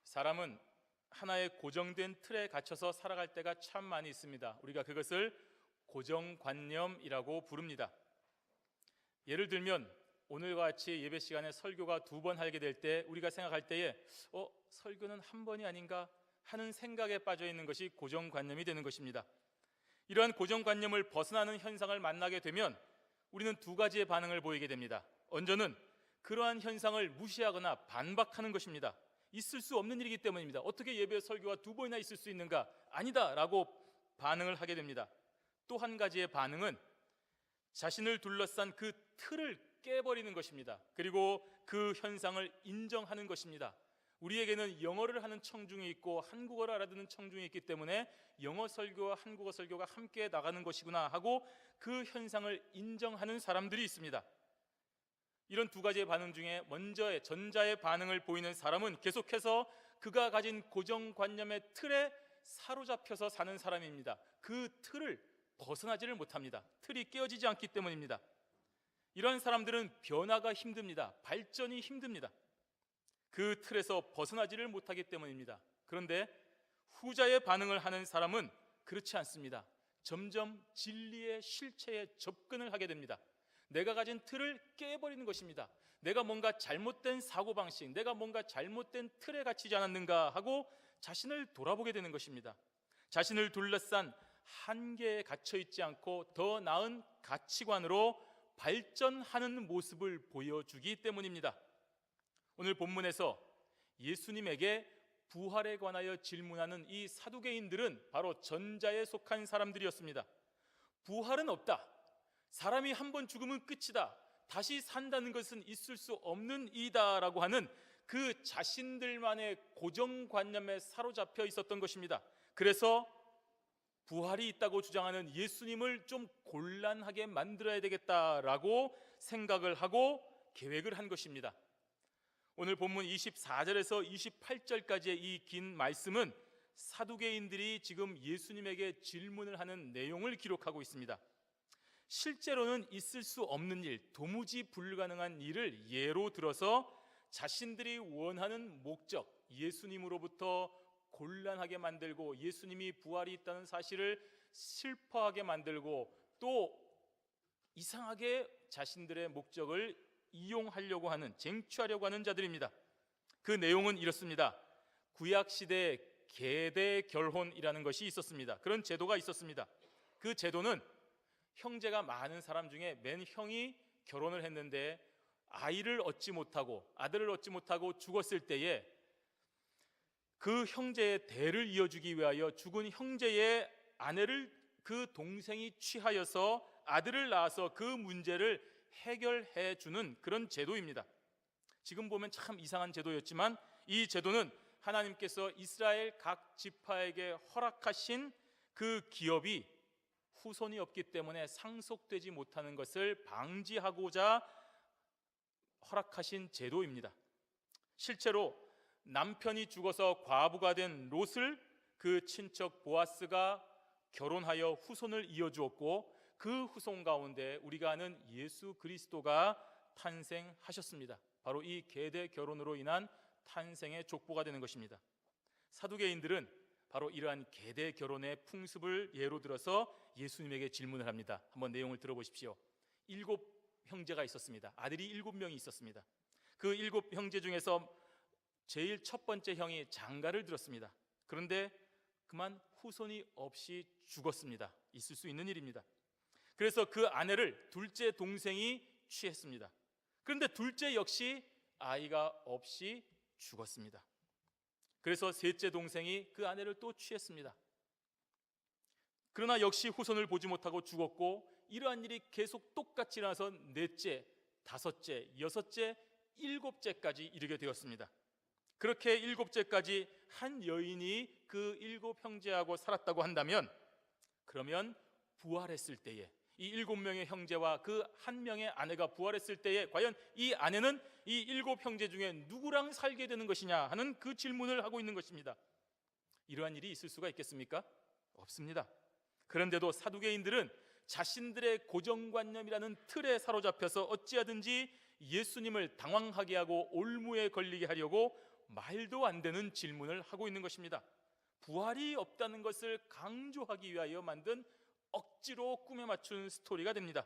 사람은 하나의 고정된 틀에 갇혀서 살아갈 때가 참 많이 있습니다. 우리가 그것을 고정관념이라고 부릅니다. 예를 들면 오늘과 같이 예배 시간에 설교가 2번 하게 될 때 우리가 생각할 때에 설교는 한 번이 아닌가 하는 생각에 빠져 있는 것이 고정관념이 되는 것입니다. 이러한 고정관념을 벗어나는 현상을 만나게 되면 우리는 2가지의 반응을 보이게 됩니다. 먼저는 그러한 현상을 무시하거나 반박하는 것입니다. 있을 수 없는 일이기 때문입니다. 어떻게 예배 설교가 2번이나 있을 수 있는가? 아니다 라고 반응을 하게 됩니다. 또 한 가지의 반응은 자신을 둘러싼 그 틀을 깨버리는 것입니다. 그리고 그 현상을 인정하는 것입니다. 우리에게는 영어를 하는 청중이 있고 한국어를 알아듣는 청중이 있기 때문에 영어 설교와 한국어 설교가 함께 나가는 것이구나 하고 그 현상을 인정하는 사람들이 있습니다. 이런 2가지의 반응 중에 먼저의 전자의 반응을 보이는 사람은 계속해서 그가 가진 고정관념의 틀에 사로잡혀서 사는 사람입니다. 그 틀을 벗어나지를 못합니다. 틀이 깨어지지 않기 때문입니다. 이런 사람들은 변화가 힘듭니다. 발전이 힘듭니다. 그 틀에서 벗어나지를 못하기 때문입니다. 그런데 후자의 반응을 하는 사람은 그렇지 않습니다. 점점 진리의 실체에 접근을 하게 됩니다. 내가 가진 틀을 깨버리는 것입니다. 내가 뭔가 잘못된 사고방식, 내가 뭔가 잘못된 틀에 갇히지 않았는가 하고 자신을 돌아보게 되는 것입니다. 자신을 둘러싼 한계에 갇혀 있지 않고 더 나은 가치관으로 발전하는 모습을 보여주기 때문입니다. 오늘 본문에서 예수님에게 부활에 관하여 질문하는 이 사두개인들은 바로 전자에 속한 사람들이었습니다. 부활은 없다. 사람이 한 번 죽으면 끝이다. 다시 산다는 것은 있을 수 없는 일이다라고 하는 그 자신들만의 고정관념에 사로잡혀 있었던 것입니다. 그래서 부활이 있다고 주장하는 예수님을 좀 곤란하게 만들어야 되겠다라고 생각을 하고 계획을 한 것입니다. 오늘 본문 24절에서 28절까지의 이 긴 말씀은 사두개인들이 지금 예수님에게 질문을 하는 내용을 기록하고 있습니다. 실제로는 있을 수 없는 일, 도무지 불가능한 일을 예로 들어서 자신들이 원하는 목적, 예수님으로부터 곤란하게 만들고 예수님이 부활이 있다는 사실을 슬퍼하게 만들고 또 이상하게 자신들의 목적을 이용하려고 하는, 쟁취하려고 하는 자들입니다. 그 내용은 이렇습니다. 구약시대에 계대결혼이라는 것이 있었습니다. 그런 제도가 있었습니다. 그 제도는 형제가 많은 사람 중에 맨 형이 결혼을 했는데 아이를 얻지 못하고 아들을 얻지 못하고 죽었을 때에 그 형제의 대를 이어주기 위하여 죽은 형제의 아내를 그 동생이 취하여서 아들을 낳아서 그 문제를 해결해 주는 그런 제도입니다. 지금 보면 참 이상한 제도였지만 이 제도는 하나님께서 이스라엘 각 지파에게 허락하신 그 기업이 후손이 없기 때문에 상속되지 못하는 것을 방지하고자 허락하신 제도입니다. 실제로 남편이 죽어서 과부가 된 롯을 그 친척 보아스가 결혼하여 후손을 이어주었고 그 후손 가운데 우리가 아는 예수 그리스도가 탄생하셨습니다. 바로 이 계대 결혼으로 인한 탄생의 족보가 되는 것입니다. 사두개인들은 바로 이러한 계대 결혼의 풍습을 예로 들어서 예수님에게 질문을 합니다. 한번 내용을 들어보십시오. 7 형제가 있었습니다. 아들이 7명이 있었습니다. 그 7 형제 중에서 제일 첫 번째 형이 장가를 들었습니다. 그런데 그만 후손이 없이 죽었습니다. 있을 수 있는 일입니다. 그래서 그 아내를 둘째 동생이 취했습니다. 그런데 둘째 역시 아이가 없이 죽었습니다. 그래서 셋째 동생이 그 아내를 또 취했습니다. 그러나 역시 후손을 보지 못하고 죽었고 이러한 일이 계속 똑같이 일어나서 넷째, 다섯째, 여섯째, 7째까지 이르게 되었습니다. 그렇게 7째까지 한 여인이 그 7 형제하고 살았다고 한다면 그러면 부활했을 때에 이 7명의 형제와 그 한 명의 아내가 부활했을 때에 과연 이 아내는 이 7 형제 중에 누구랑 살게 되는 것이냐 하는 그 질문을 하고 있는 것입니다. 이러한 일이 있을 수가 있겠습니까? 없습니다. 그런데도 사두개인들은 자신들의 고정관념이라는 틀에 사로잡혀서 어찌하든지 예수님을 당황하게 하고 올무에 걸리게 하려고 말도 안 되는 질문을 하고 있는 것입니다. 부활이 없다는 것을 강조하기 위하여 만든 억지로 꿈에 맞춘 스토리가 됩니다.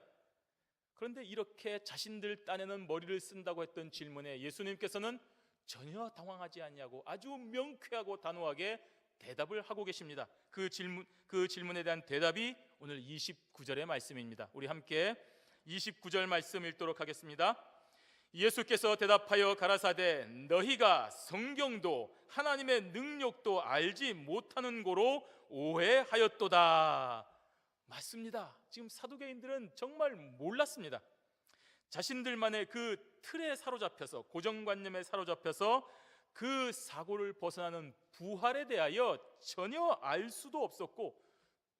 그런데 이렇게 자신들 딴에는 머리를 쓴다고 했던 질문에 예수님께서는 전혀 당황하지 않냐고 아주 명쾌하고 단호하게 대답을 하고 계십니다. 그 질문에 대한 대답이 오늘 29절의 말씀입니다. 우리 함께 29절 말씀 읽도록 하겠습니다. 예수께서 대답하여 가라사대 너희가 성경도 하나님의 능력도 알지 못하는 고로 오해하였도다. 맞습니다. 지금 사두개인들은 정말 몰랐습니다. 자신들만의 그 틀에 사로잡혀서, 고정관념에 사로잡혀서 그 사고를 벗어나는 부활에 대하여 전혀 알 수도 없었고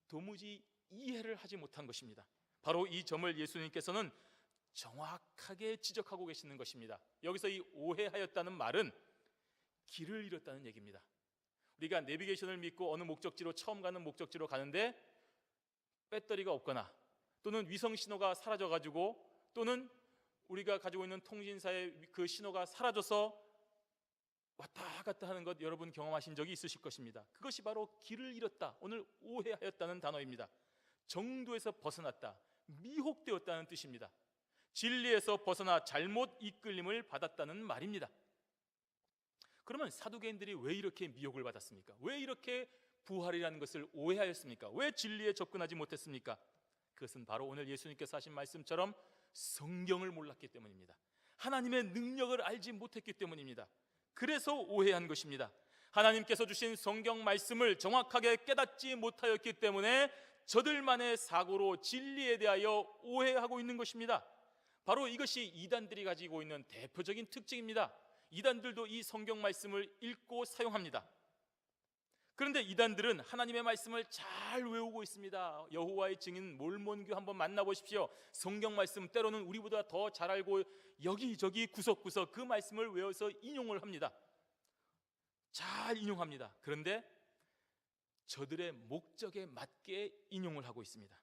도무지 이해를 하지 못한 것입니다. 바로 이 점을 예수님께서는 정확하게 지적하고 계시는 것입니다. 여기서 이 오해하였다는 말은 길을 잃었다는 얘기입니다. 우리가 내비게이션을 믿고 어느 목적지로, 처음 가는 목적지로 가는데 배터리가 없거나 또는 위성 신호가 사라져가지고 또는 우리가 가지고 있는 통신사의 그 신호가 사라져서 왔다 갔다 하는 것 여러분 경험하신 적이 있으실 것입니다. 그것이 바로 길을 잃었다, 오늘 오해하였다는 단어입니다. 정도에서 벗어났다, 미혹되었다는 뜻입니다. 진리에서 벗어나 잘못 이끌림을 받았다는 말입니다. 그러면 사두개인들이 왜 이렇게 미혹을 받았습니까? 왜 이렇게 부활이라는 것을 오해하였습니까? 왜 진리에 접근하지 못했습니까? 그것은 바로 오늘 예수님께서 하신 말씀처럼 성경을 몰랐기 때문입니다. 하나님의 능력을 알지 못했기 때문입니다. 그래서 오해한 것입니다. 하나님께서 주신 성경 말씀을 정확하게 깨닫지 못하였기 때문에 저들만의 사고로 진리에 대하여 오해하고 있는 것입니다. 바로 이것이 이단들이 가지고 있는 대표적인 특징입니다. 이단들도 이 성경 말씀을 읽고 사용합니다. 그런데 이단들은 하나님의 말씀을 잘 외우고 있습니다. 여호와의 증인 몰몬교 한번 만나보십시오. 성경 말씀 때로는 우리보다 더 잘 알고 여기저기 구석구석 그 말씀을 외워서 인용을 합니다. 잘 인용합니다. 그런데 저들의 목적에 맞게 인용을 하고 있습니다.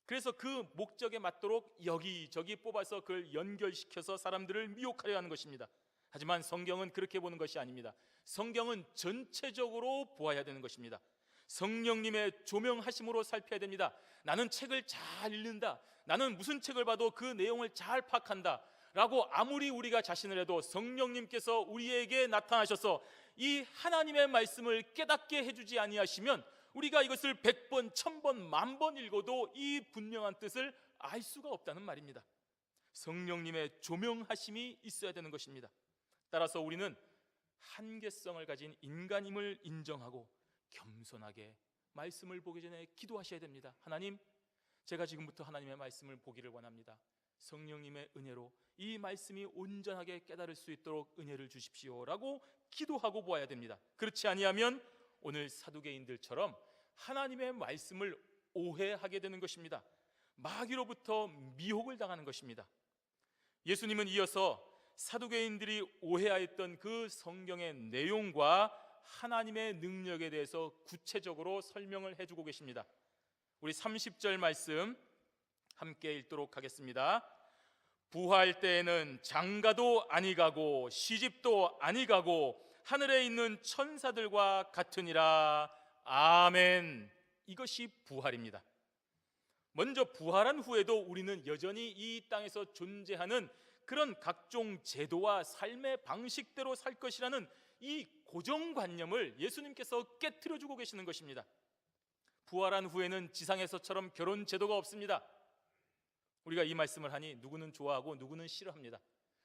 그래서 그 목적에 맞도록 여기저기 뽑아서 그걸 연결시켜서 사람들을 미혹하려 하는 것입니다. 하지만 성경은 그렇게 보는 것이 아닙니다. 성경은 전체적으로 보아야 되는 것입니다. 성령님의 조명하심으로 살펴야 됩니다. 나는 책을 잘 읽는다, 나는 무슨 책을 봐도 그 내용을 잘 파악한다 라고 아무리 우리가 자신을 해도 성령님께서 우리에게 나타나셔서 이 하나님의 말씀을 깨닫게 해주지 아니하시면 우리가 이것을 100번, 1000번, 10,000번 읽어도 이 분명한 뜻을 알 수가 없다는 말입니다. 성령님의 조명하심이 있어야 되는 것입니다. 따라서 우리는 한계성을 가진 인간임을 인정하고 겸손하게 말씀을 보기 전에 기도하셔야 됩니다. 하나님, 제가 지금부터 하나님의 말씀을 보기를 원합니다. 성령님의 은혜로 이 말씀이 온전하게 깨달을 수 있도록 은혜를 주십시오 라고 기도하고 보아야 됩니다. 그렇지 아니하면 오늘 사두개인들처럼 하나님의 말씀을 오해하게 되는 것입니다. 마귀로부터 미혹을 당하는 것입니다. 예수님은 이어서 사두개인들이 오해하였던 그 성경의 내용과 하나님의 능력에 대해서 구체적으로 설명을 해주고 계십니다. 우리 30절 말씀 함께 읽도록 하겠습니다. 부활 때에는 장가도 아니 가고 시집도 아니 가고 하늘에 있는 천사들과 같으니라. 아멘. 이것이 부활입니다. 먼저 부활한 후에도 우리는 여전히 이 땅에서 존재하는 그런 각종 제도와 삶의 방식대로 살 것이라는 이 고정관념을 예수님께서 깨트려주고 계시는 것입니다. 부활한 후에는 지상에서처럼 결혼 제도가 없습니다. 우리가 이 말씀을 하니 누구는 좋아하고 누구는 싫어합니다.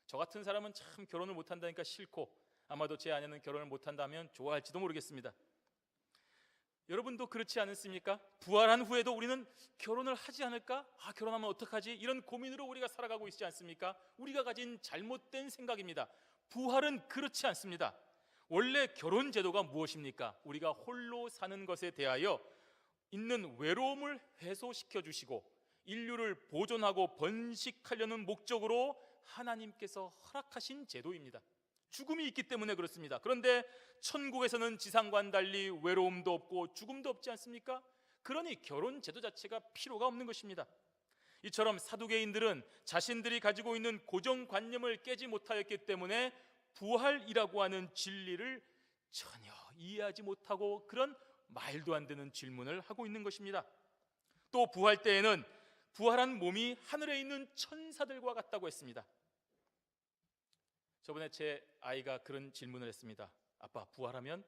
저 같은 사람은 참 결혼을 못한다니까 싫고 아마도 제 아내는 결혼을 못한다면 좋아할지도 모르겠습니다. 여러분도 그렇지 않습니까? 부활한 후에도 우리는 결혼을 하지 않을까? 결혼하면 어떡하지? 이런 고민으로 우리가 살아가고 있지 않습니까? 우리가 가진 잘못된 생각입니다. 부활은 그렇지 않습니다. 원래 결혼 제도가 무엇입니까? 우리가 홀로 사는 것에 대하여 있는 외로움을 해소시켜 주시고 인류를 보존하고 번식하려는 목적으로 하나님께서 허락하신 제도입니다. 죽음이 있기 때문에 그렇습니다. 그런데 천국에서는 지상과는 달리 외로움도 없고 죽음도 없지 않습니까? 그러니 결혼 제도 자체가 필요가 없는 것입니다. 이처럼 사두개인들은 자신들이 가지고 있는 고정관념을 깨지 못하였기 때문에 부활이라고 하는 진리를 전혀 이해하지 못하고 그런 말도 안 되는 질문을 하고 있는 것입니다. 또 부활 때에는 부활한 몸이 하늘에 있는 천사들과 같다고 했습니다. 저번에 제 아이가 그런 질문을 했습니다. 아빠, 부활하면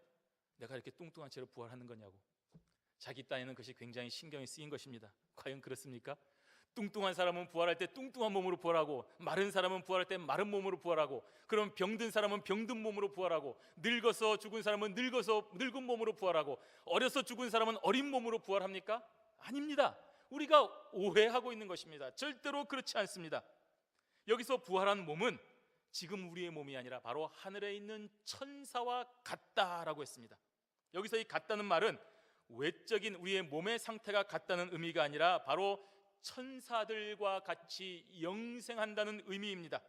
내가 이렇게 뚱뚱한 채로 부활하는 거냐고. 자기 딴에는 그것이 굉장히 신경이 쓰인 것입니다. 과연 그렇습니까? 뚱뚱한 사람은 부활할 때 뚱뚱한 몸으로 부활하고, 마른 사람은 부활할 때 마른 몸으로 부활하고, 그럼 병든 사람은 병든 몸으로 부활하고, 늙어서 죽은 사람은 늙어서 늙은 몸으로 부활하고, 어려서 죽은 사람은 어린 몸으로 부활합니까? 아닙니다. 우리가 오해하고 있는 것입니다. 절대로 그렇지 않습니다. 여기서 부활한 몸은 지금 우리의 몸이 아니라 바로 하늘에 있는 천사와 같다라고 했습니다. 여기서 이 같다는 말은 외적인 우리의 몸의 상태가 같다는 의미가 아니라 바로 천사들과 같이 영생한다는 의미입니다.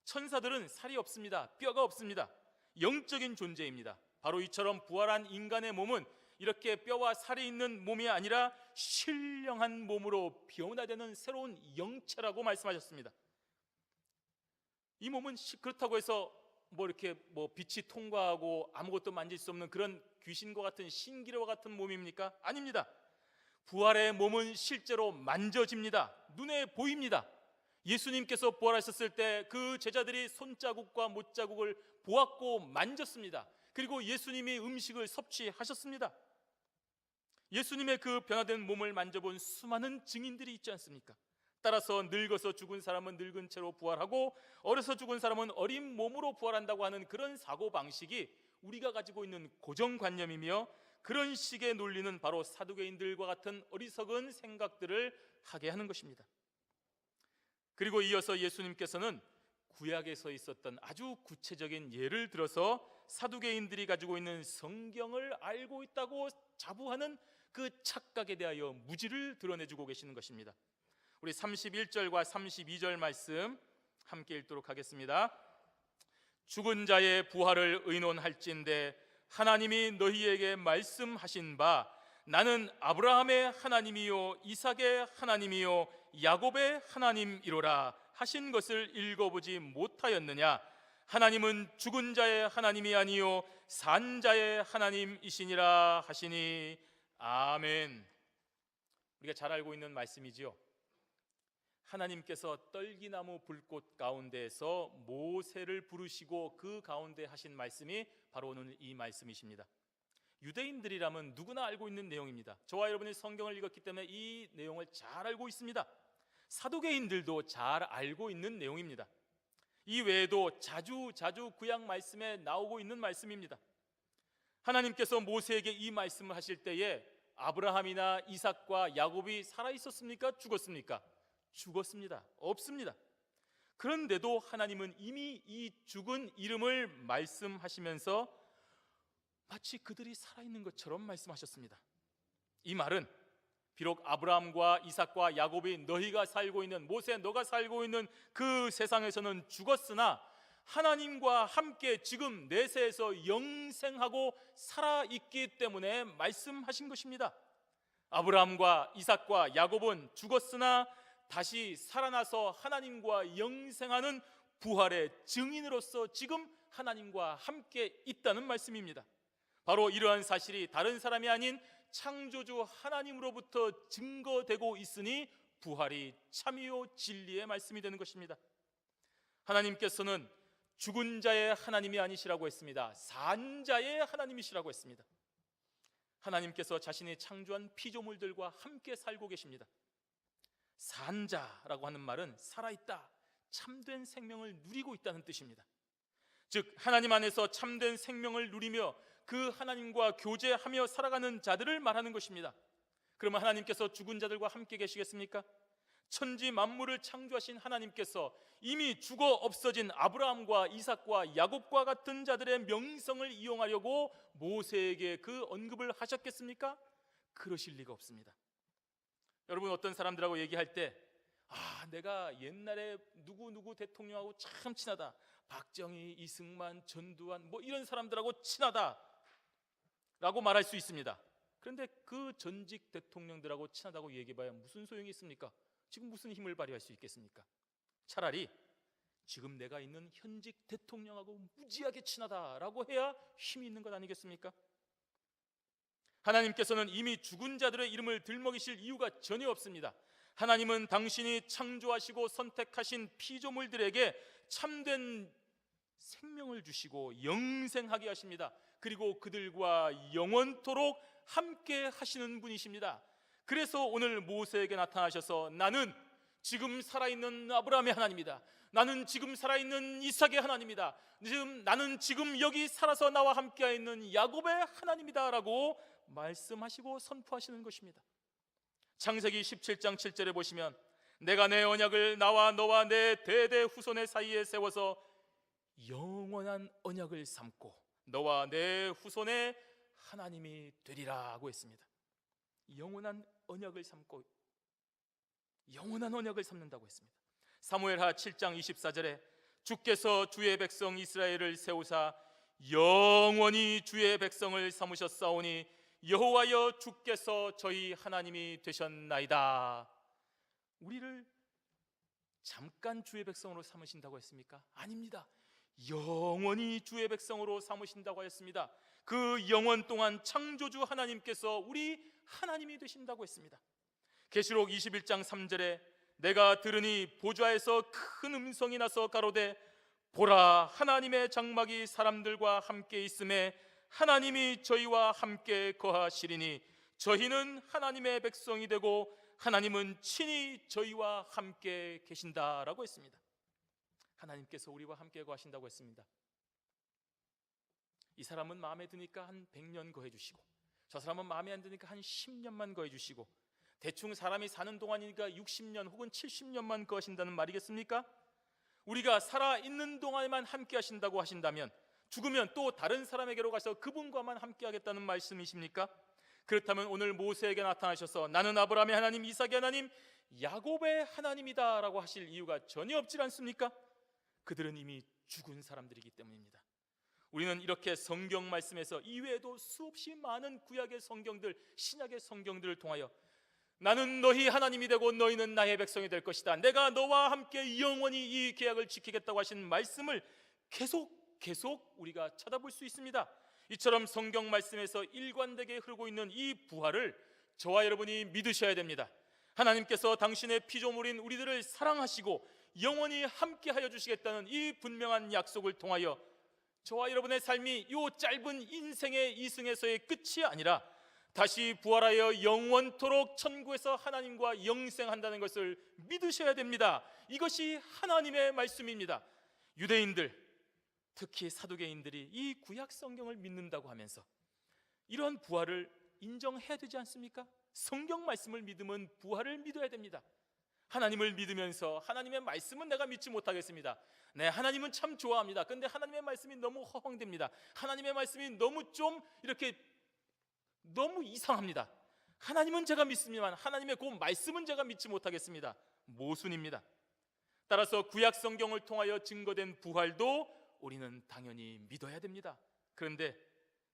천사들은 살이 없습니다. 뼈가 없습니다. 영적인 존재입니다. 바로 이처럼 부활한 인간의 몸은 이렇게 뼈와 살이 있는 몸이 아니라 신령한 몸으로 변화되는 새로운 영체라고 말씀하셨습니다. 이 몸은 그렇다고 해서 이렇게 빛이 통과하고 아무것도 만질 수 없는 그런 귀신과 같은 신기루와 같은 몸입니까? 아닙니다. 부활의 몸은 실제로 만져집니다. 눈에 보입니다. 예수님께서 부활하셨을 때 그 제자들이 손자국과 못자국을 보았고 만졌습니다. 그리고 예수님이 음식을 섭취하셨습니다. 예수님의 그 변화된 몸을 만져본 수많은 증인들이 있지 않습니까? 따라서 늙어서 죽은 사람은 늙은 채로 부활하고, 어려서 죽은 사람은 어린 몸으로 부활한다고 하는 그런 사고방식이 우리가 가지고 있는 고정관념이며, 그런 식의 논리는 바로 사두개인들과 같은 어리석은 생각들을 하게 하는 것입니다. 그리고 이어서 예수님께서는 구약에서 있었던 아주 구체적인 예를 들어서 사두개인들이 가지고 있는 성경을 알고 있다고 자부하는 그 착각에 대하여 무지를 드러내주고 계시는 것입니다. 우리 31절과 32절 말씀 함께 읽도록 하겠습니다. 죽은 자의 부활을 의논할진대 하나님이 너희에게 말씀하신 바 나는 아브라함의 하나님이요 이삭의 하나님이요 야곱의 하나님이로라 하신 것을 읽어보지 못하였느냐? 하나님은 죽은 자의 하나님이 아니요 산 자의 하나님이시니라 하시니. 아멘. 우리가 잘 알고 있는 말씀이지요. 하나님께서 떨기나무 불꽃 가운데에서 모세를 부르시고 그 가운데 하신 말씀이 바로 오늘 이 말씀이십니다. 유대인들이라면 누구나 알고 있는 내용입니다. 저와 여러분이 성경을 읽었기 때문에 이 내용을 잘 알고 있습니다. 사두개인들도 잘 알고 있는 내용입니다. 이 외에도 자주 구약 말씀에 나오고 있는 말씀입니다. 하나님께서 모세에게 이 말씀을 하실 때에 아브라함이나 이삭과 야곱이 살아 있었습니까? 죽었습니까? 죽었습니다. 없습니다. 그런데도 하나님은 이미 이 죽은 이름을 말씀하시면서 마치 그들이 살아있는 것처럼 말씀하셨습니다. 이 말은 비록 아브라함과 이삭과 야곱이 너희가 살고 있는, 모세 너가 살고 있는 그 세상에서는 죽었으나 하나님과 함께 지금 내세에서 영생하고 살아있기 때문에 말씀하신 것입니다. 아브라함과 이삭과 야곱은 죽었으나 다시 살아나서 하나님과 영생하는 부활의 증인으로서 지금 하나님과 함께 있다는 말씀입니다. 바로 이러한 사실이 다른 사람이 아닌 창조주 하나님으로부터 증거되고 있으니 부활이 참이요 진리의 말씀이 되는 것입니다. 하나님께서는 죽은 자의 하나님이 아니시라고 했습니다. 산 자의 하나님이시라고 했습니다. 하나님께서 자신이 창조한 피조물들과 함께 살고 계십니다. 산자라고 하는 말은 살아있다, 참된 생명을 누리고 있다는 뜻입니다. 즉 하나님 안에서 참된 생명을 누리며 그 하나님과 교제하며 살아가는 자들을 말하는 것입니다. 그러면 하나님께서 죽은 자들과 함께 계시겠습니까? 천지 만물을 창조하신 하나님께서 이미 죽어 없어진 아브라함과 이삭과 야곱과 같은 자들의 명성을 이용하려고 모세에게 그 언급을 하셨겠습니까? 그러실 리가 없습니다. 여러분, 어떤 사람들하고 얘기할 때 내가 옛날에 누구 대통령하고 참 친하다, 박정희, 이승만, 전두환 이런 사람들하고 친하다 라고 말할 수 있습니다. 그런데 그 전직 대통령들하고 친하다고 얘기해봐야 무슨 소용이 있습니까? 지금 무슨 힘을 발휘할 수 있겠습니까? 차라리 지금 내가 있는 현직 대통령하고 무지하게 친하다라고 해야 힘이 있는 것 아니겠습니까? 하나님께서는 이미 죽은 자들의 이름을 들먹이실 이유가 전혀 없습니다. 하나님은 당신이 창조하시고 선택하신 피조물들에게 참된 생명을 주시고 영생하게 하십니다. 그리고 그들과 영원토록 함께 하시는 분이십니다. 그래서 오늘 모세에게 나타나셔서 나는 지금 살아있는 아브라함의 하나님이다. 나는 지금 살아있는 이삭의 하나님이다. 나는 지금 여기 살아서 나와 함께 있는 야곱의 하나님이다 라고 말씀하시고 선포하시는 것입니다. 창세기 17장 7절에 보시면 내가 내 언약을 나와 너와 내 대대 후손의 사이에 세워서 영원한 언약을 삼고 너와 내 후손의 하나님이 되리라 고 했습니다. 영원한 언약을 삼고 영원한 언약을 삼는다고 했습니다. 사무엘하 7장 24절에 주께서 주의 백성 이스라엘을 세우사 영원히 주의 백성을 삼으셨사오니 여호와여 주께서 저희 하나님이 되셨나이다. 우리를 잠깐 주의 백성으로 삼으신다고 했습니까? 아닙니다. 영원히 주의 백성으로 삼으신다고 했습니다. 그 영원 동안 창조주 하나님께서 우리 하나님이 되신다고 했습니다. 계시록 21장 3절에 내가 들으니 보좌에서 큰 음성이 나서 가로되 보라 하나님의 장막이 사람들과 함께 있음에 하나님이 저희와 함께 거하시리니 저희는 하나님의 백성이 되고 하나님은 친히 저희와 함께 계신다라고 했습니다. 하나님께서 우리와 함께 거하신다고 했습니다. 이 사람은 마음에 드니까 한 100년 거해주시고 저 사람은 마음에 안 드니까 한 10년만 거해주시고 대충 사람이 사는 동안이니까 60년 혹은 70년만 거하신다는 말이겠습니까? 우리가 살아있는 동안에만 함께 하신다고 하신다면 죽으면 또 다른 사람에게로 가서 그분과만 함께 하겠다는 말씀이십니까? 그렇다면 오늘 모세에게 나타나셔서 나는 아브라함의 하나님, 이삭의 하나님, 야곱의 하나님이다 라고 하실 이유가 전혀 없지 않습니까? 그들은 이미 죽은 사람들이기 때문입니다. 우리는 이렇게 성경 말씀에서 이외에도 수없이 많은 구약의 성경들, 신약의 성경들을 통하여 나는 너희 하나님이 되고 너희는 나의 백성이 될 것이다, 내가 너와 함께 영원히 이 계약을 지키겠다고 하신 말씀을 계속 우리가 찾아볼 수 있습니다. 이처럼 성경 말씀에서 일관되게 흐르고 있는 이 부활을 저와 여러분이 믿으셔야 됩니다. 하나님께서 당신의 피조물인 우리들을 사랑하시고 영원히 함께하여 주시겠다는 이 분명한 약속을 통하여 저와 여러분의 삶이 이 짧은 인생의 이승에서의 끝이 아니라 다시 부활하여 영원토록 천국에서 하나님과 영생한다는 것을 믿으셔야 됩니다. 이것이 하나님의 말씀입니다. 유대인들, 특히 사두개인들이 이 구약 성경을 믿는다고 하면서 이러한 부활을 인정해야 되지 않습니까? 성경 말씀을 믿으면 부활을 믿어야 됩니다. 하나님을 믿으면서 하나님의 말씀은 내가 믿지 못하겠습니다. 네, 하나님은 참 좋아합니다. 그런데 하나님의 말씀이 너무 허황됩니다. 하나님의 말씀이 너무 이상합니다. 하나님은 제가 믿습니다만 하나님의 그 말씀은 제가 믿지 못하겠습니다. 모순입니다. 따라서 구약 성경을 통하여 증거된 부활도 우리는 당연히 믿어야 됩니다. 그런데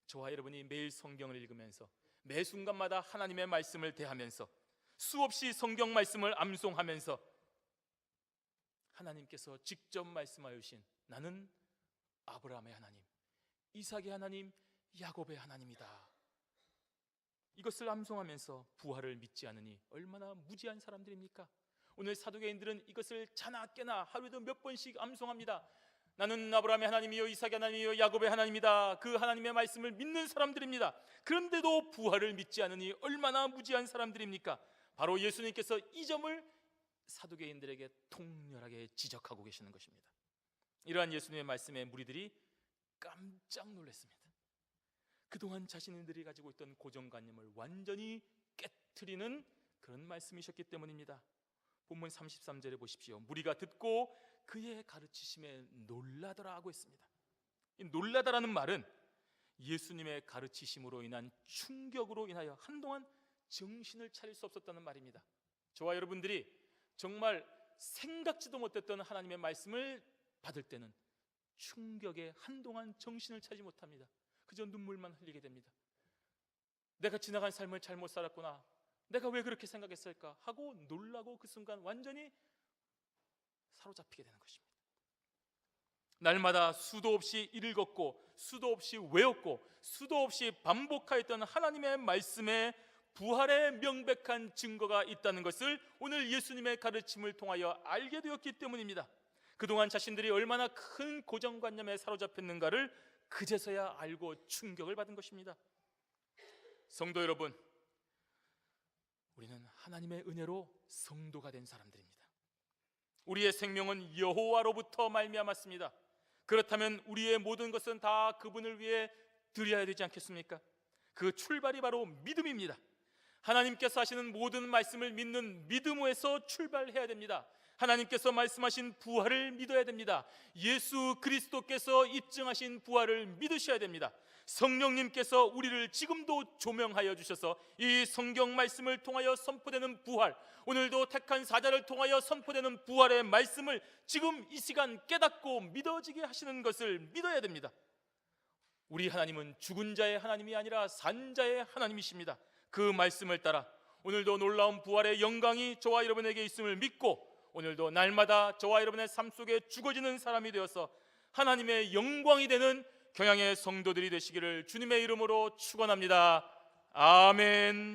저와 여러분이 매일 성경을 읽으면서 매 순간마다 하나님의 말씀을 대하면서 수없이 성경 말씀을 암송하면서 하나님께서 직접 말씀하여 주신 나는 아브라함의 하나님, 이삭의 하나님, 야곱의 하나님이다, 이것을 암송하면서 부활을 믿지 않으니 얼마나 무지한 사람들입니까? 오늘 사두개인들은 이것을 자나 깨나 하루에도 몇 번씩 암송합니다. 나는 아브라함의 하나님이요 이삭의 하나님이요 야곱의 하나님이다. 그 하나님의 말씀을 믿는 사람들입니다. 그런데도 부활을 믿지 않으니 얼마나 무지한 사람들입니까? 바로 예수님께서 이 점을 사두개인들에게 통렬하게 지적하고 계시는 것입니다. 이러한 예수님의 말씀에 무리들이 깜짝 놀랐습니다. 그동안 자신들이 가지고 있던 고정관념을 완전히 깨트리는 그런 말씀이셨기 때문입니다. 본문 33절에 보십시오. 무리가 듣고 그의 가르치심에 놀라더라 하고 있습니다. 이 놀라다라는 말은 예수님의 가르치심으로 인한 충격으로 인하여 한동안 정신을 차릴 수 없었다는 말입니다. 저와 여러분들이 정말 생각지도 못했던 하나님의 말씀을 받을 때는 충격에 한동안 정신을 차리지 못합니다. 그저 눈물만 흘리게 됩니다. 내가 지나간 삶을 잘못 살았구나, 내가 왜 그렇게 생각했을까 하고 놀라고 그 순간 완전히 사로잡히게 되는 것입니다. 날마다 수도 없이 읽었고 수도 없이 외웠고 수도 없이 반복하였던 하나님의 말씀에 부활의 명백한 증거가 있다는 것을 오늘 예수님의 가르침을 통하여 알게 되었기 때문입니다. 그동안 자신들이 얼마나 큰 고정관념에 사로잡혔는가를 그제서야 알고 충격을 받은 것입니다. 성도 여러분, 우리는 하나님의 은혜로 성도가 된 사람들입니다. 우리의 생명은 여호와로부터 말미암았습니다. 그렇다면 우리의 모든 것은 다 그분을 위해 드려야 되지 않겠습니까? 그 출발이 바로 믿음입니다. 하나님께서 하시는 모든 말씀을 믿는 믿음에서 출발해야 됩니다. 하나님께서 말씀하신 부활을 믿어야 됩니다. 예수 그리스도께서 입증하신 부활을 믿으셔야 됩니다. 성령님께서 우리를 지금도 조명하여 주셔서 이 성경 말씀을 통하여 선포되는 부활, 오늘도 택한 사자를 통하여 선포되는 부활의 말씀을 지금 이 시간 깨닫고 믿어지게 하시는 것을 믿어야 됩니다. 우리 하나님은 죽은 자의 하나님이 아니라 산 자의 하나님이십니다. 그 말씀을 따라 오늘도 놀라운 부활의 영광이 저와 여러분에게 있음을 믿고 오늘도 날마다 저와 여러분의 삶 속에 죽어지는 사람이 되어서 하나님의 영광이 되는 경양의 성도들이 되시기를 주님의 이름으로 축원합니다. 아멘.